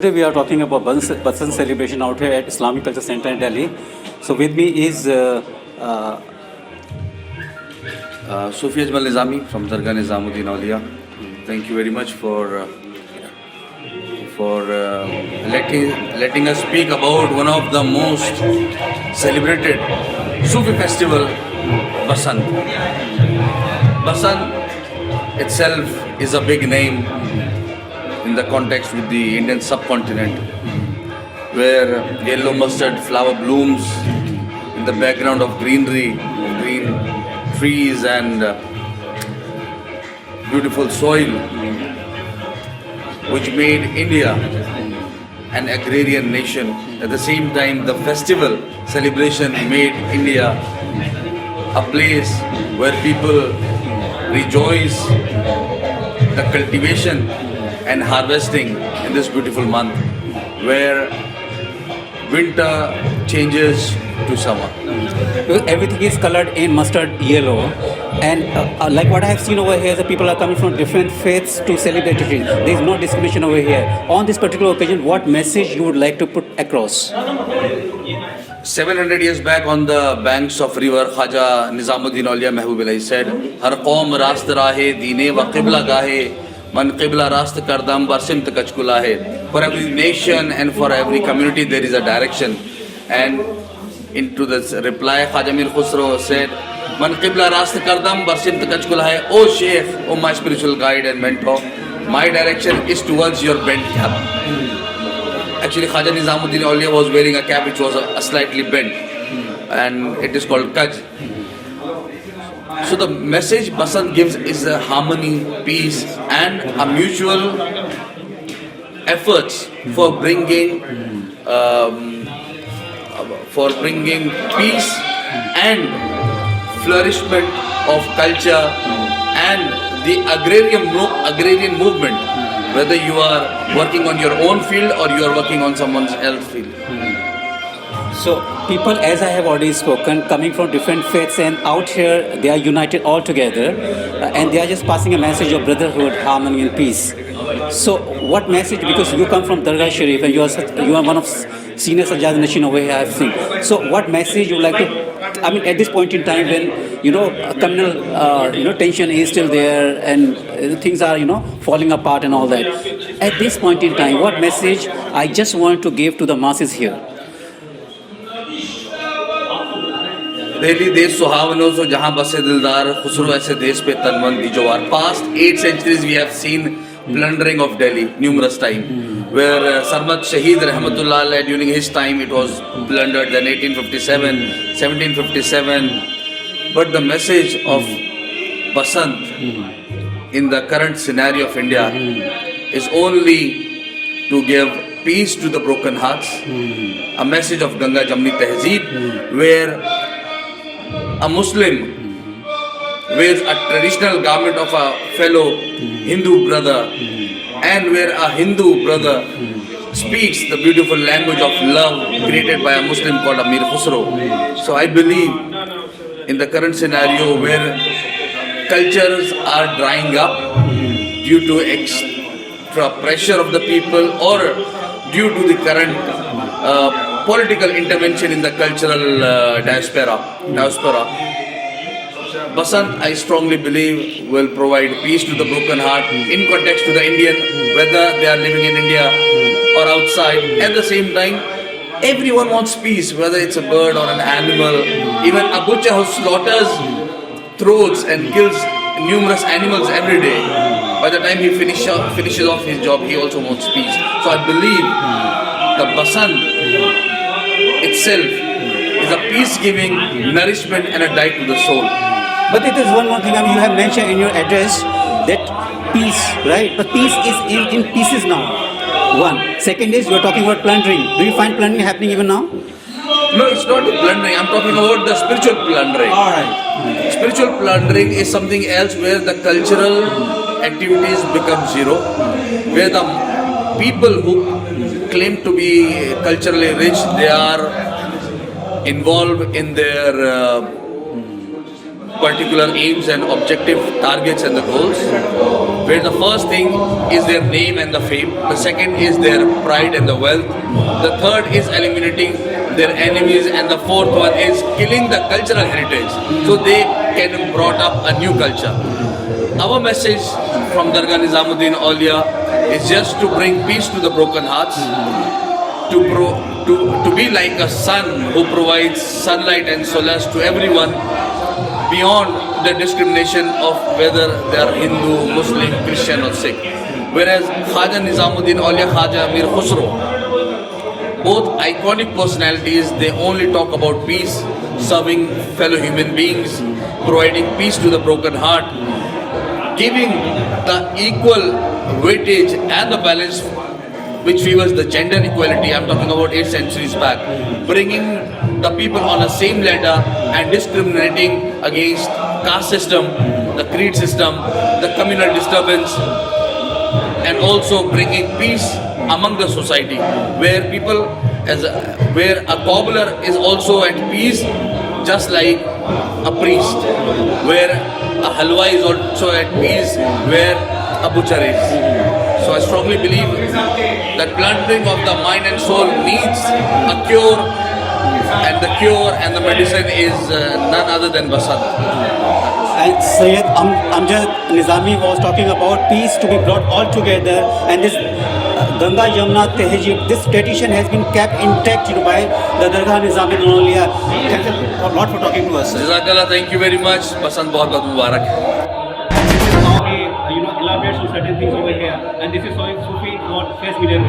Today we are talking about Basant celebration out here at Islamic Culture Center in Delhi. So with me is Sufi Ajmal Nizami from Dargah Nizamuddin Auliya. Thank you very much for letting us speak about one of the most celebrated Sufi festival, Basant. Basant itself is a big name in the context with the Indian subcontinent, where yellow mustard flower blooms in the background of greenery, green trees and beautiful soil, which made India an agrarian nation. At the same time, the festival celebration made India a place where people rejoice the cultivation and harvesting in this beautiful month, where winter changes to summer. because everything is colored in mustard yellow, and like what I have seen over here, the people are coming from different faiths to celebrate it. There is no discrimination over here. On this particular occasion, what message you would like to put across? 700 years back on the banks of river, Khaja Nizamuddin Auliya Mehboob said, Har qaum rast rahe deene wa qibla gahe, man qibla rast kardam bar simt kachkula hai. For every nation and for every community there is a direction. And into this reply, Khaja Mir Khusro said, Man qibla rast kardam bar simt kachkula hai. Oh Sheikh, oh my spiritual guide and mentor, my direction is towards your bent cap. Actually, Khaja Nizamuddin Auliya was wearing a cap which was a slightly bent, and it is called Kaj. So the message Basant gives is a harmony, peace, and a mutual efforts for bringing peace and flourishment of culture and the agrarian movement, whether you are working on your own field or you are working on someone else's field. So people, as I have already spoken, coming from different faiths, and out here they are united all together, and they are just passing a message of brotherhood, harmony and peace. So what message, because you come from Dargah Sharif and you are one of senior Sajjad Nashin over here, I have seen. So what message you would like to, I mean, at this point in time when, communal, tension is still there and things are, falling apart and all that. At this point in time, what message I just want to give to the masses here? Delhi देश सुहावनो सो जहाँ बसे दिलदार खुसरो ऐसे देश पे तनमन दीजोवार. Past 8 centuries we have seen plundering of Delhi numerous times, where Sarmat Shahid Rahmatullah alayhi, during his time it was plundered, then 1857, 1757. But the message of Basant in the current scenario of India is only to give peace to the broken hearts, a message of Ganga Jamni Tehzeeb, where a Muslim wears a traditional garment of a fellow Hindu brother, and where a Hindu brother speaks the beautiful language of love created by a Muslim called Amir Khusro. So I believe in the current scenario where cultures are drying up due to extra pressure of the people or due to the current political intervention in the cultural diaspora. Basant, I strongly believe, will provide peace to the broken heart in context to the Indian, whether they are living in India or outside. At the same time, everyone wants peace, whether it's a bird or an animal. Even a butcher who slaughters throats and kills numerous animals every day, by the time he finishes off his job, he also wants peace. So I believe the Basant itself is a peace-giving nourishment and a diet to the soul. But it is one more thing, you have mentioned in your address that peace, right? But peace is in pieces now. One. Second is, you are talking about plundering. Do you find plundering happening even now? No, it's not plundering. I'm talking about the spiritual plundering. All right. Spiritual plundering is something else where the cultural activities become zero, where the people who claim to be culturally rich, they are involved in their particular aims and objective targets and the goals, where the first thing is their name and the fame, the second is their pride and the wealth, the third is eliminating their enemies, and the fourth one is killing the cultural heritage so they can brought up a new culture. Our message from Dargah Nizamuddin Aulia is just to bring peace to the broken hearts, to be like a sun who provides sunlight and solace to everyone beyond the discrimination of whether they are Hindu, Muslim, Christian or Sikh. Whereas Khaja Nizamuddin Aulia, Khaja Amir Khusro, both iconic personalities, they only talk about peace, serving fellow human beings, providing peace to the broken heart, giving the equal weightage and the balance which favors the gender equality. I'm talking about 8 centuries back, bringing the people on a same ladder and discriminating against caste system, the creed system, the communal disturbance, and also bringing peace among the society, where people, where a cobbler is also at peace, just like a priest, where a halwa is also at peace, where a butcher is. So I strongly believe that plundering of the mind and soul needs a cure, and the cure and the medicine is none other than Basant. And Sayyid Amjad Nizami was talking about peace to be brought all together, and this Ganga Yamuna Tehzeeb, this tradition has been kept intact by the Dargah Nizamuddin Aulia. Thank you a lot for talking to us. Jazakallah, thank you very much. Basant bahut bahut mubarak. Now he, elaborates on certain things over here, and this is how Sufi for face media.